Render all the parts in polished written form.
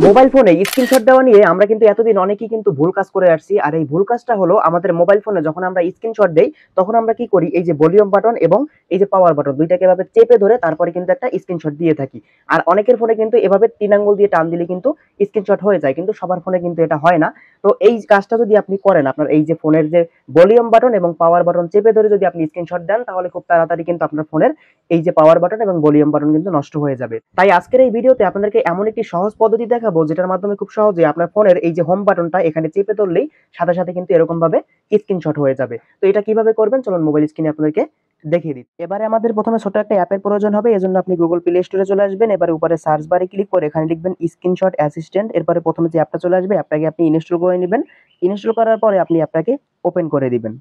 Mobile ফোনে screenshot দেওয়া নিয়ে আমরা কিন্তু এতদিন অনেকেই কিন্তু ভুল কাজ করে আসছি। আর এই ভুল কাজটা হলো আমাদের মোবাইল ফোনে যখন আমরা স্ক্রিনশট দেই, তখন আমরা কি করি, এই যে ভলিউম বাটন এবং এই যে পাওয়ার বাটন ২ টাকে এভাবে চেপে ধরে তারপরে কিন্তু একটা স্ক্রিনশট দিয়ে থাকি। আর অনেকের ফোনে কিন্তু এভাবে ৩ আঙ্গুল দিয়ে টান দিলে কিন্তু স্ক্রিনশট হয়ে যায়। কিন্তু সবার ফোনে কিন্তু এটা হয় না। তো এই কাজটা যদি আপনি করেন, আপনার এই যে ফোনের যে ভলিউম বাটন এবং পাওয়ার বাটন চেপে ধরে যদি আপনি স্ক্রিনশট দেন, তাহলে খুব তাড়াতাড়ি কিন্তু আপনার ফোনের এই যে পাওয়ার বাটন এবং ভলিউম বাটন কিন্তু নষ্ট হয়ে যাবে। তাই আজকের এই ভিডিওতে আপনাদেরকে এমন একটি সহজ পদ্ধতি দেখাবো, যেটার মাধ্যমে খুব সহজে আপনার ফোনের এই যে হোম বাটনটা এখানে চেপে ধরলেই সাথে সাথে কিন্তু এরকম ভাবে স্ক্রিনশট হয়ে যাবে। তো এটা কিভাবে করবেন চলুন মোবাইল স্ক্রিনে আপনাদেরকে দেখিয়ে দিই। এবারে আমাদের প্রথমে ছোট একটা অ্যাপের প্রয়োজন হবে। এজন্য আপনি গুগল প্লে স্টোরে চলে আসবেন। এবারে উপরে সার্চ বারে ক্লিক করে এখানে লিখবেন স্ক্রিনশট অ্যাসিস্ট্যান্ট। এরপরে প্রথমে যে অ্যাপটা চলে আসবে, অ্যাপটাকে আপনি ইনস্টল করে নেবেন। ইনস্টল করার পরে আপনি অ্যাপটাকে ওপেন করে দিবেন।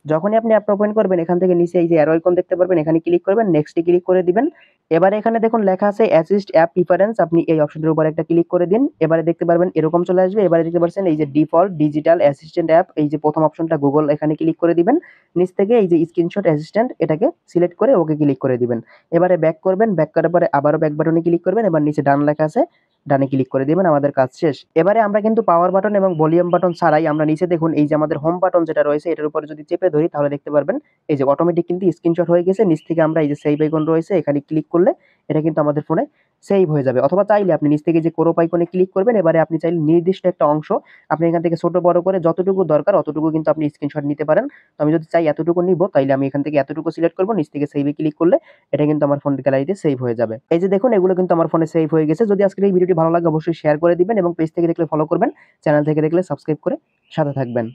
যখনই আপনি অ্যাপটা ওপেন করবেন, এখান থেকে নিচে এই যে অ্যারো আইকন দেখতে পারবেন, এখানে ক্লিক করবেন, নেক্সট এ ক্লিক করে দিবেন। এবারে এখানে দেখুন লেখা আছে অ্যাসিস্ট অ্যাপ প্রিফারেন্স, আপনি এই অপশনটির উপর একটা ক্লিক করে দিন। এবারে দেখতে পারবেন এরকম চলে আসবে। এবারে দেখতে পাচ্ছেন এই যে ডিফল্ট ডিজিটাল অ্যাসিস্ট্যান্ট অ্যাপ, এই যে প্রথম অপশনটা গুগল, এখানে ক্লিক করে দিবেন। নিচ থেকে এই যে স্ক্রিনশট অ্যাসিস্ট্যান্ট এটাকে সিলেক্ট করে ওকে ক্লিক করে দিবেন। এবারে ব্যাক করবেন, ব্যাক করার পরে আবারও ব্যাক বাটনে ক্লিক করবেন। এবার নিচে ডান লেখা আছে, ডানে ক্লিক করে দিবেন। আমাদের কাজ শেষ। এবারে আমরা কিন্তু পাওয়ার বাটন এবং ভলিউম বাটন ছাড়াই আমরা নিচে দেখুন এই যে আমাদের হোম বাটন যেটা রয়েছে, এটার উপরে যদি চেপে ধরি তাহলে দেখতে পারবেন এই যে অটোমেটিক কিন্তু স্ক্রিনশট হয়ে গেছে। নিচ থেকে আমরা এই যে সেভ আইকন রয়েছে, এখানে ক্লিক করলে এটা কিন্তু আমাদের ফোনে সেভ হয়ে যাবে। অথবা চাইলে আপনি নিচ থেকে যে ক্রপ আইকনে ক্লিক করবেন। এবারে আপনি চাইলে নির্দিষ্ট একটা অংশ আপনি এখান থেকে ছোট বড় করে যতটুকু দরকার অতটুকু কিন্তু আপনি স্ক্রিনশট নিতে পারেন। তো আমি যদি চাই এতটুকু নিব, তাইলে আমি এখান থেকে এতটুকু সিলেক্ট করব, নিচ থেকে সেভে ক্লিক করলে এটা কিন্তু আমার ফোন গ্যালারিতে সেভ হয়ে যাবে। এই যে দেখুন এগুলো কিন্তু আমার ফোনে সেভ হয়ে গেছে। যদি আজকের এই ভিডিওটি ভালো লাগে অবশ্যই শেয়ার করে দিবেন এবং পেজ থেকে দেখলে ফলো করবেন, চ্যানেল থেকে দেখলে সাবস্ক্রাইব করে সাথে থাকবেন।